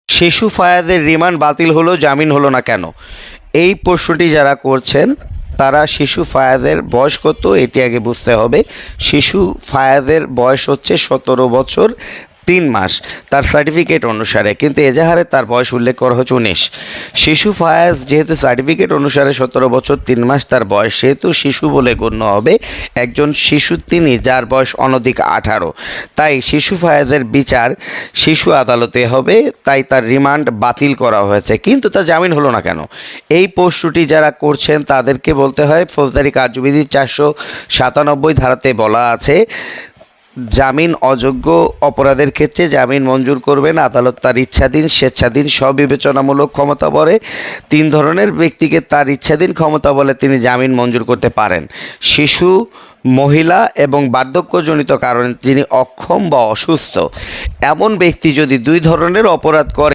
শিশু ফায়াদের রিমান্ড বাতিল হলো, জামিন হলো না কেন? এই প্রশ্নটি যারা করছেন তারা শিশু ফায়াদের বয়স কত এটি আগে বুঝতে হবে। শিশু ফায়াদের বয়স হচ্ছে 17 বছর 3 মাস তার সার্টিফিকেট অনুসারে, কিন্তু এজাহারে তার বয়স উল্লেখ করা হচ্ছে 19। শিশু ফায়াজ যেহেতু সার্টিফিকেট অনুসারে 17 বছর 3 মাস তার বয়স, সেহেতু শিশু বলে গণ্য হবে। একজন শিশু তিনি যার বয়স অনধিক 18। তাই শিশু ফায়াজের বিচার শিশু আদালতে হবে, তাই তার রিমান্ড বাতিল করা হয়েছে। কিন্তু তার জামিন হলো না কেন? এই প্রশ্নটি যারা করছেন তাদেরকে বলতে হয় ফৌজদারি কার্যবিধি 497 ধারাতে বলা আছে, জামিন অযোগ্য অপরাধের ক্ষেত্রে জামিন মঞ্জুর করবেন আদালত তার ইচ্ছাধীন, স্বেচ্ছাধীন, স্ববিবেচনামূলক ক্ষমতা বলে 3 ধরনের ব্যক্তিকে তার ইচ্ছাধীন ক্ষমতা বলে তিনি জামিন মঞ্জুর করতে পারেন। শিশু, মহিলা এবং বার্ধক্যজনিত কারণে যিনি অক্ষম বা অসুস্থ এমন ব্যক্তি যদি 2 ধরনের অপরাধ করে